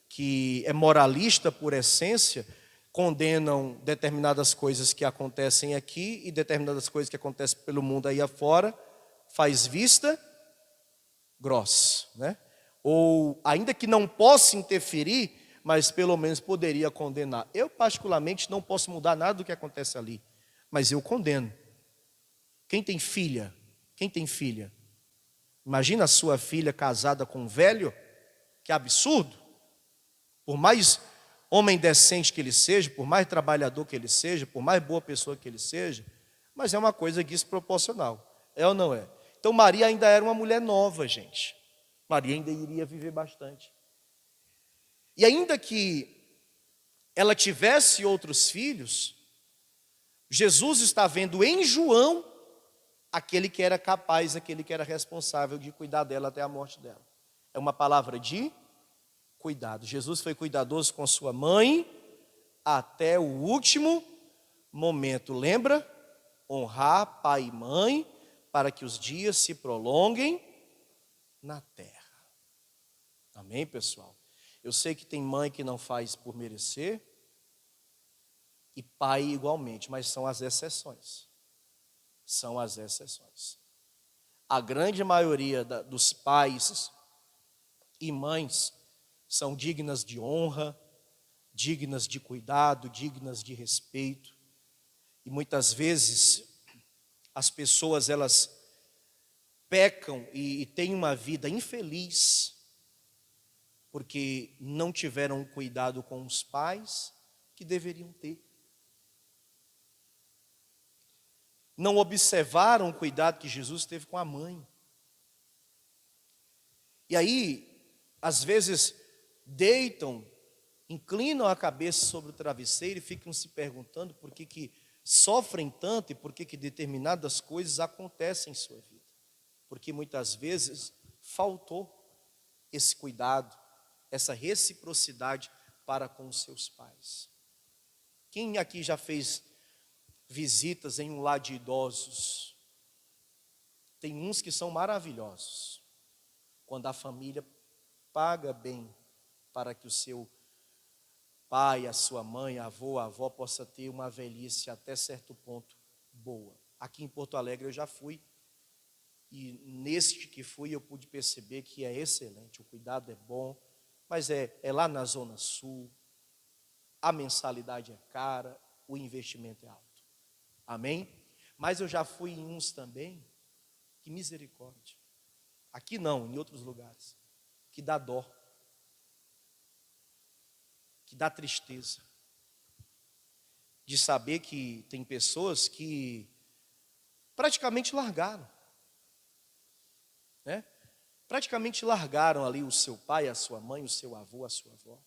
que é moralista por essência, condenam determinadas coisas que acontecem aqui e determinadas coisas que acontecem pelo mundo aí afora, faz vista grossa, né? Ou ainda que não possa interferir, mas pelo menos poderia condenar. Eu particularmente não posso mudar nada do que acontece ali, mas eu condeno. Quem tem filha? Quem tem filha? Imagina a sua filha casada com um velho, que absurdo. Por mais homem decente que ele seja, por mais trabalhador que ele seja, por mais boa pessoa que ele seja, mas é uma coisa desproporcional. É ou não é? Então Maria ainda era uma mulher nova, gente. Maria ainda iria viver bastante. E ainda que ela tivesse outros filhos, Jesus está vendo em João aquele que era capaz, aquele que era responsável de cuidar dela até a morte dela. É uma palavra de cuidado. Jesus foi cuidadoso com sua mãe até o último momento. Lembra? Honrar pai e mãe para que os dias se prolonguem na terra. Amém, pessoal? Eu sei que tem mãe que não faz por merecer e pai igualmente, mas são as exceções. São as exceções. A grande maioria dos pais e mães são dignas de honra, dignas de cuidado, dignas de respeito. E muitas vezes as pessoas elas pecam e têm uma vida infeliz porque não tiveram cuidado com os pais que deveriam ter. Não observaram o cuidado que Jesus teve com a mãe. E aí, às vezes, deitam, inclinam a cabeça sobre o travesseiro e ficam se perguntando por que sofrem tanto e por que determinadas coisas acontecem em sua vida. Porque muitas vezes faltou esse cuidado, essa reciprocidade para com os seus pais. Quem aqui já fez visitas em um lar de idosos? Tem uns que são maravilhosos. Quando a família paga bem para que o seu pai, a sua mãe, avô, a avó possa ter uma velhice até certo ponto boa. Aqui em Porto Alegre eu já fui e neste que fui eu pude perceber que é excelente, o cuidado é bom, mas é lá na Zona Sul, a mensalidade é cara, o investimento é alto. Amém? Mas eu já fui em uns também, que misericórdia. Aqui não, em outros lugares, que dá dó, que dá tristeza, de saber que tem pessoas que praticamente largaram, né? Praticamente largaram ali o seu pai, a sua mãe, o seu avô, a sua avó.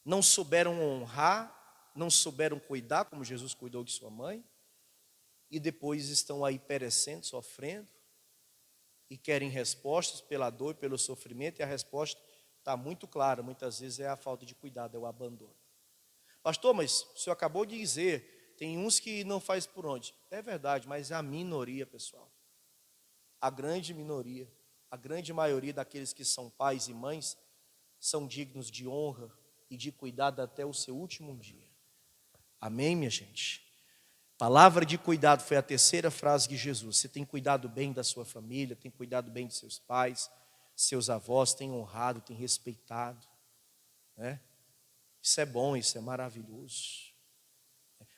Não souberam honrar, não souberam cuidar como Jesus cuidou de sua mãe, e depois estão aí perecendo, sofrendo, e querem respostas pela dor, pelo sofrimento, e a resposta está muito clara, muitas vezes é a falta de cuidado, é o abandono. Pastor, mas o senhor acabou de dizer, tem uns que não faz por onde. É verdade, mas é a minoria, pessoal. A grande minoria, a grande maioria daqueles que são pais e mães, são dignos de honra e de cuidado até o seu último dia. Amém, minha gente? Palavra de cuidado foi a terceira frase de Jesus. Você tem cuidado bem da sua família, tem cuidado bem de seus pais, seus avós, tem honrado, tem respeitado, né? Isso é bom, isso é maravilhoso.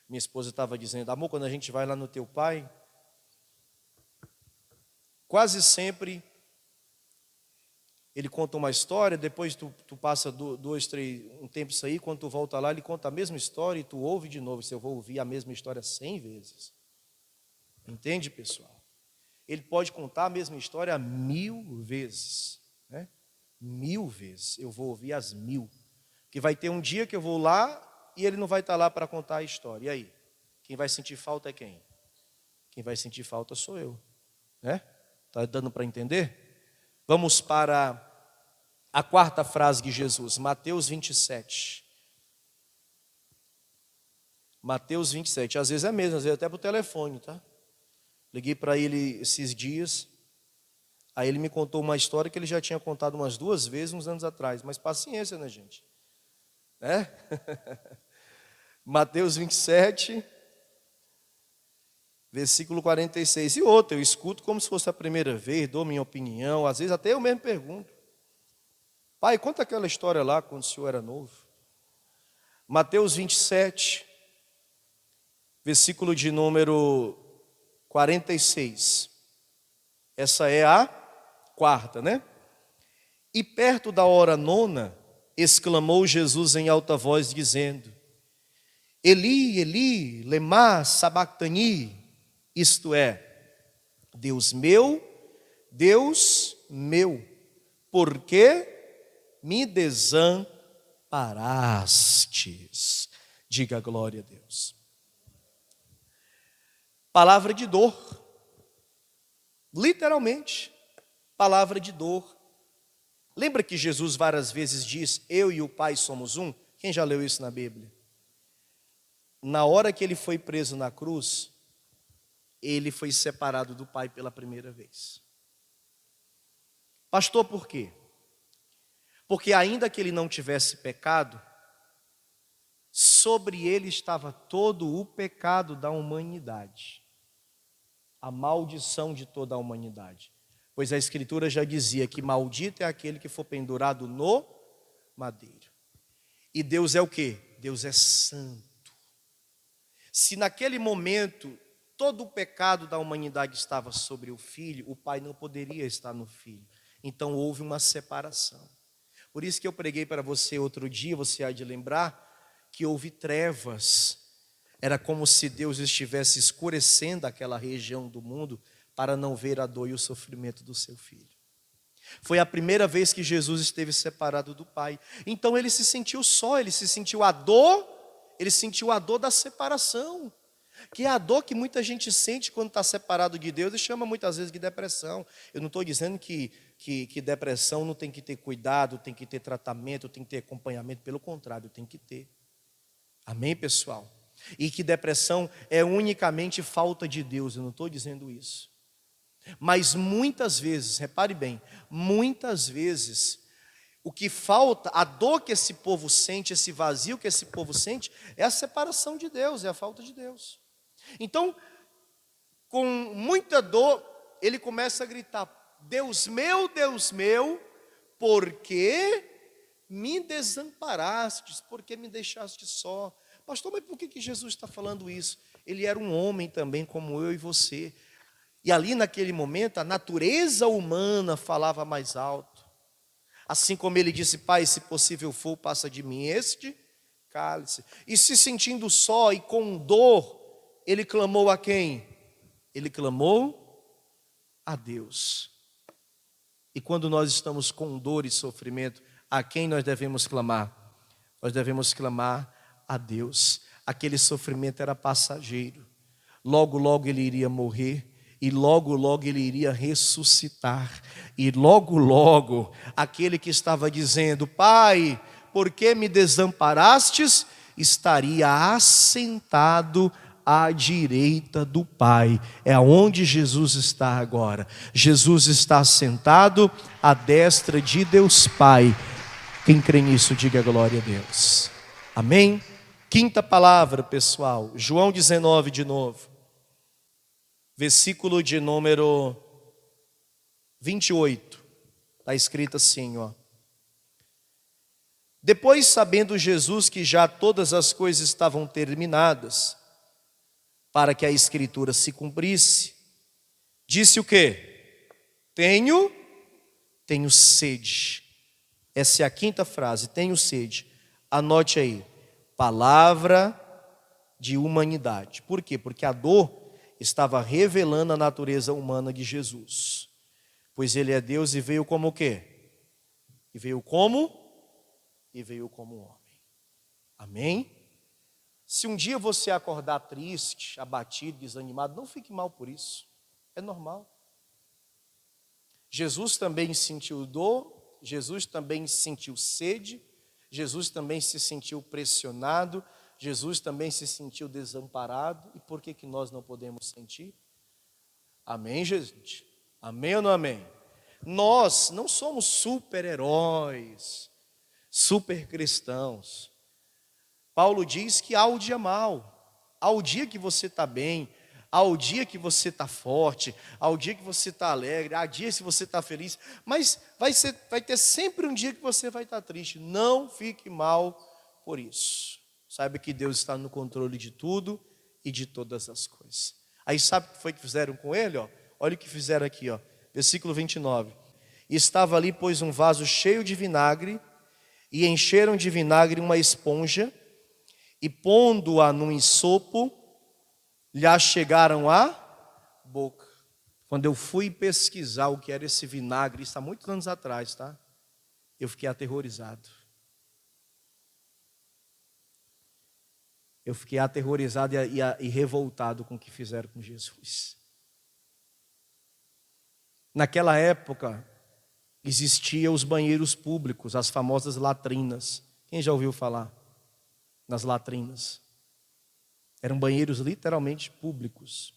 Minha esposa estava dizendo, amor, quando a gente vai lá no teu pai, quase sempre ele conta uma história, depois tu passa um tempo isso aí, quando tu volta lá, ele conta a mesma história e tu ouve de novo. Se eu vou ouvir a mesma história 100 vezes. Entende, pessoal? Ele pode contar a mesma história 1000 vezes, né? 1000 vezes, eu vou ouvir as 1000. Que vai ter um dia que eu vou lá e ele não vai estar lá para contar a história. E aí? Quem vai sentir falta é quem? Quem vai sentir falta sou eu, né? Está dando para entender? Vamos para a quarta frase de Jesus, Mateus 27. Mateus 27, às vezes é mesmo, às vezes até para o telefone, tá? Liguei para ele esses dias, aí ele me contou uma história que ele já tinha contado umas 2 vezes, uns anos atrás, mas paciência, né, gente? Né? Mateus 27, versículo 46. E outra, eu escuto como se fosse a primeira vez, dou minha opinião, às vezes até eu mesmo pergunto. Pai, conta aquela história lá quando o senhor era novo. Mateus 27, versículo de número 46. Essa é a quarta, né? E perto da hora 9, exclamou Jesus em alta voz, dizendo, Eli, Eli, lema sabactani, isto é, Deus meu, por que me desamparastes? Diga glória a Deus. Palavra de dor, literalmente, palavra de dor. Lembra que Jesus várias vezes diz, eu e o Pai somos um? Quem já leu isso na Bíblia? Na hora que ele foi preso na cruz, ele foi separado do Pai pela primeira vez. Pastor, por quê? Porque ainda que ele não tivesse pecado, sobre ele estava todo o pecado da humanidade. A maldição de toda a humanidade. Pois a Escritura já dizia que maldito é aquele que for pendurado no madeiro. E Deus é o quê? Deus é santo. Se naquele momento todo o pecado da humanidade estava sobre o Filho, o Pai não poderia estar no Filho. Então houve uma separação. Por isso que eu preguei para você outro dia, você há de lembrar, que houve trevas. Era como se Deus estivesse escurecendo aquela região do mundo para não ver a dor e o sofrimento do seu Filho. Foi a primeira vez que Jesus esteve separado do Pai. Então ele se sentiu só, ele sentiu a dor da separação. Que é a dor que muita gente sente quando está separado de Deus e chama muitas vezes de depressão. Eu não estou dizendo que depressão não tem que ter cuidado, tem que ter tratamento, tem que ter acompanhamento. Pelo contrário, tem que ter. Amém, pessoal? E que depressão é unicamente falta de Deus. Eu não estou dizendo isso. Mas muitas vezes, repare bem, muitas vezes o que falta, a dor que esse povo sente, esse vazio que esse povo sente, é a separação de Deus, é a falta de Deus. Então, com muita dor, ele começa a gritar, Deus meu, por que me desamparastes, porque me deixaste só. Pastor, mas por que Jesus está falando isso? Ele era um homem também, como eu e você. E ali naquele momento, a natureza humana falava mais alto. Assim como ele disse, Pai, se possível for, passa de mim este cálice. E se sentindo só e com dor, ele clamou a quem? Ele clamou a Deus. E quando nós estamos com dor e sofrimento, a quem nós devemos clamar? Nós devemos clamar a Deus. Aquele sofrimento era passageiro. Logo, logo ele iria morrer. E logo, logo ele iria ressuscitar. E logo, logo, aquele que estava dizendo, Pai, por que me desamparastes? Estaria assentado à direita do Pai. É aonde Jesus está agora. Jesus está assentado à destra de Deus Pai. Quem crê nisso, diga glória a Deus. Amém? Quinta palavra, pessoal. João 19 de novo. Versículo de número 28, está escrito assim, ó. Depois, sabendo Jesus que já todas as coisas estavam terminadas, para que a Escritura se cumprisse, disse o quê? Tenho sede. Essa é a quinta frase, tenho sede. Anote aí, palavra de humanidade. Por quê? Porque a dor estava revelando a natureza humana de Jesus. Pois ele é Deus e veio como o quê? E veio como homem. Amém? Se um dia você acordar triste, abatido, desanimado, não fique mal por isso. É normal. Jesus também sentiu dor, Jesus também sentiu sede, Jesus também se sentiu pressionado, Jesus também se sentiu desamparado. E por que nós não podemos sentir? Amém, Jesus? Amém ou não amém? Nós não somos super-heróis, super cristãos. Paulo diz que há o dia mau, há o dia que você está bem, há o dia que você está forte, há o dia que você está alegre, há dias que você está feliz, mas vai ter sempre um dia que você vai estar triste. Não fique mal por isso. Saiba que Deus está no controle de tudo e de todas as coisas. Aí sabe o que foi que fizeram com ele? Ó? Olha o que fizeram aqui, ó. Versículo 29. Estava ali, pois, um vaso cheio de vinagre, e encheram de vinagre uma esponja, e pondo-a num ensopo, lhe chegaram à boca. Quando eu fui pesquisar o que era esse vinagre, isso há muitos anos atrás, tá? Eu fiquei aterrorizado. Eu fiquei aterrorizado e revoltado com o que fizeram com Jesus. Naquela época, existiam os banheiros públicos, as famosas latrinas. Quem já ouviu falar nas latrinas? Eram banheiros literalmente públicos.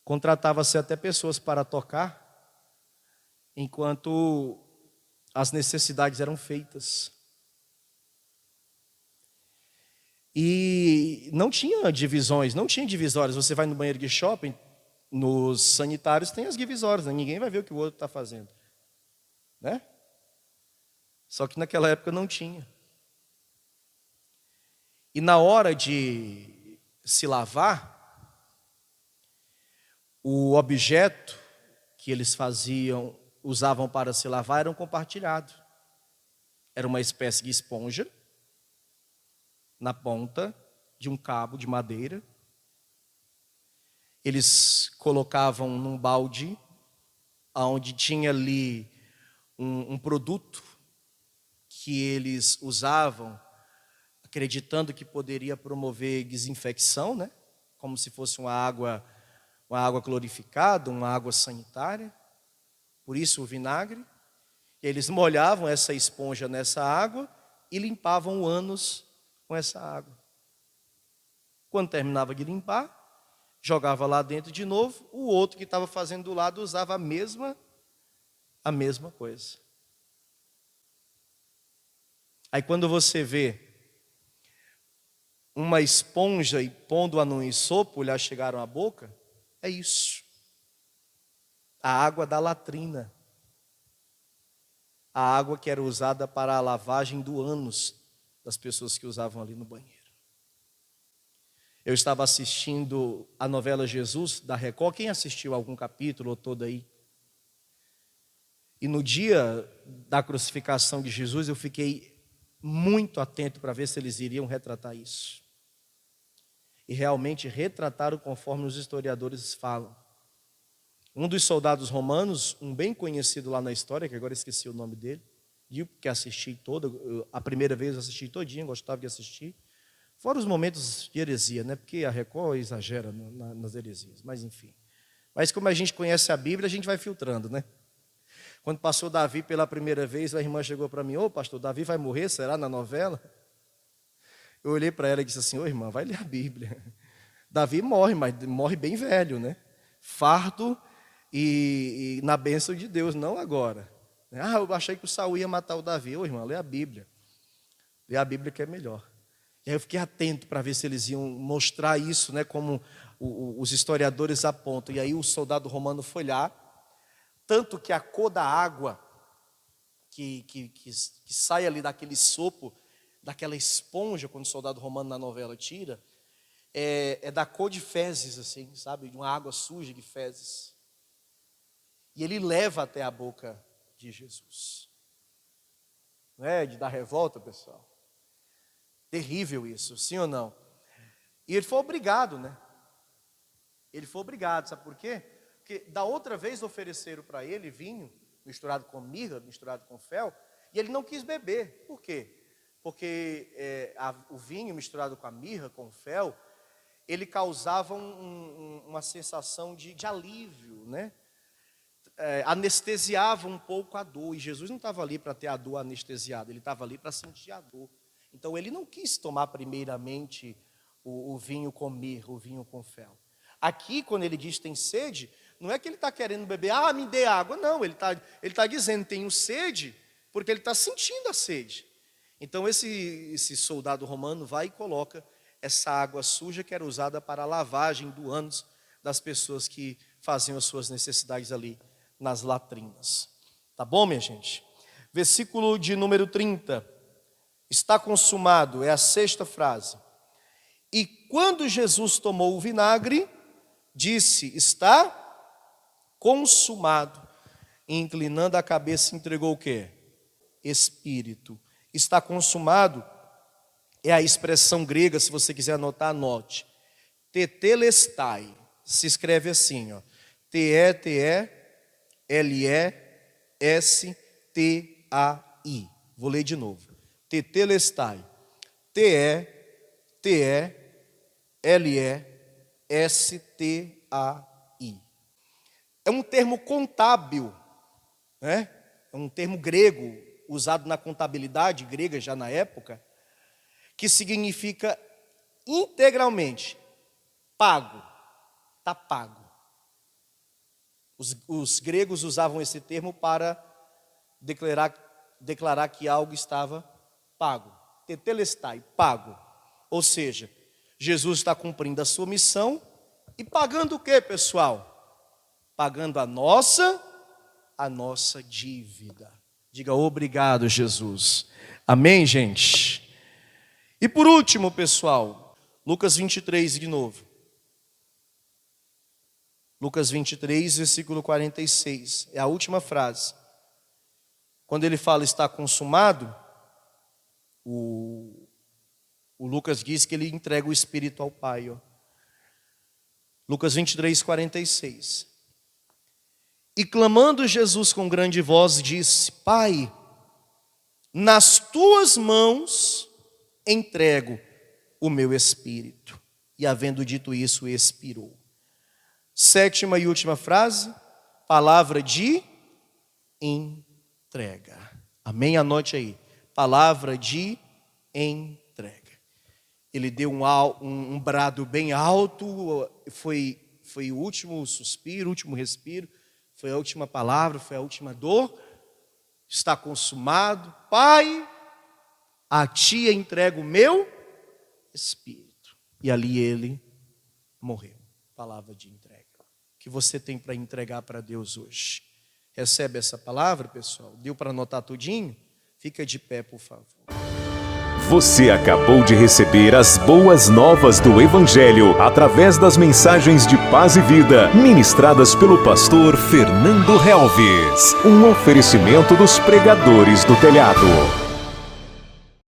Contratava-se até pessoas para tocar, enquanto as necessidades eram feitas. E não tinha divisões, não tinha divisórias. Você vai no banheiro de shopping, nos sanitários tem as divisórias, né? Ninguém vai ver o que o outro está fazendo, né? Só que naquela época não tinha. E na hora de se lavar, o objeto que eles usavam para se lavar era compartilhado. Era uma espécie de esponja na ponta de um cabo de madeira. Eles colocavam num balde, onde tinha ali um produto que eles usavam, acreditando que poderia promover desinfecção, né? Como se fosse uma água clorificada, uma água sanitária. Por isso o vinagre. Eles molhavam essa esponja nessa água e limpavam o ânus com essa água. Quando terminava de limpar, jogava lá dentro de novo. O outro que estava fazendo do lado usava a mesma coisa. Aí quando você vê uma esponja e pondo-a num ensopo, lhe chegaram à boca, é isso. A água da latrina. a água que era usada para a lavagem do ânus das pessoas que usavam ali no banheiro. Eu estava assistindo a novela Jesus, da Record. Quem assistiu algum capítulo ou todo aí? E no dia da crucificação de Jesus, eu fiquei muito atento para ver se eles iriam retratar isso. E realmente retrataram conforme os historiadores falam. Um dos soldados romanos, um bem conhecido lá na história, que agora esqueci o nome dele, e que assisti toda, a primeira vez eu assisti todinha, gostava de assistir. Fora os momentos de heresia, né? Porque a Record exagera nas heresias, mas enfim. Mas como a gente conhece a Bíblia, a gente vai filtrando, né? Quando passou Davi pela primeira vez, a irmã chegou para mim: ô pastor, Davi vai morrer, será, na novela? Eu olhei para ela e disse assim: ô irmã, vai ler a Bíblia. Davi morre, mas morre bem velho, né? Farto e na bênção de Deus, não agora. Ah, eu achei que o Saul ia matar o Davi. Ô irmã, lê a Bíblia. Lê a Bíblia que é melhor. E aí eu fiquei atento para ver se eles iam mostrar isso, né, como os historiadores apontam. E aí o soldado romano foi lá, tanto que a cor da água que sai ali daquele sopro, daquela esponja, quando o soldado romano na novela tira, é da cor de fezes, assim, sabe? De uma água suja de fezes. E ele leva até a boca de Jesus. Não é de dar revolta, pessoal? Terrível isso, sim ou não? E ele foi obrigado, né? Ele foi obrigado, sabe por quê? Porque da outra vez ofereceram para ele vinho misturado com mirra, misturado com fel, e ele não quis beber. Por quê? Porque o vinho misturado com a mirra, com o fel, ele causava uma sensação de alívio, né? Anestesiava um pouco a dor, e Jesus não estava ali para ter a dor anestesiada, ele estava ali para sentir a dor. Então ele não quis tomar primeiramente o vinho com mirra, o vinho com fel. Aqui, quando ele diz tem sede, não é que ele está querendo beber, me dê água, não, ele tá dizendo tenho sede, porque ele está sentindo a sede. Então esse soldado romano vai e coloca essa água suja que era usada para a lavagem do ânus das pessoas que faziam as suas necessidades ali nas latrinas. Tá bom, minha gente? Versículo de número 30. Está consumado, é a sexta frase. E quando Jesus tomou o vinagre, disse: está consumado. E inclinando a cabeça, entregou o quê? Espírito. Está consumado é a expressão grega, se você quiser anotar, anote. Tetelestai. Se escreve assim, ó. T-E-T-E-L-E-S-T-A-I. Vou ler de novo. Tetelestai. T-E-T-E-L-E-S-T-A-I. É um termo contábil, né? É um termo grego, usado na contabilidade grega já na época, que significa integralmente pago, está pago. Os gregos usavam esse termo para declarar que algo estava pago. Tetelestai, pago. Ou seja, Jesus está cumprindo a sua missão e pagando o quê, pessoal? Pagando a nossa dívida. Diga obrigado, Jesus. Amém, gente? E por último, pessoal, Lucas 23 de novo. Lucas 23, versículo 46. É a última frase. Quando ele fala está consumado, o Lucas diz que ele entrega o Espírito ao Pai. Ó. Lucas 23, 46. E clamando Jesus com grande voz, disse: Pai, nas tuas mãos entrego o meu espírito. E havendo dito isso, expirou. Sétima e última frase, palavra de entrega. Amém? Anote aí. Palavra de entrega. Ele deu um brado bem alto, foi o último suspiro, o último respiro, foi a última palavra, foi a última dor. Está consumado. Pai, a ti entrego o meu espírito. E ali ele morreu. Palavra de entrega. O que você tem para entregar para Deus hoje? Recebe essa palavra, pessoal? Deu para anotar tudinho? Fica de pé, por favor. Você acabou de receber as boas novas do Evangelho através das mensagens de paz e vida ministradas pelo pastor Fernando Helves. Um oferecimento dos pregadores do telhado.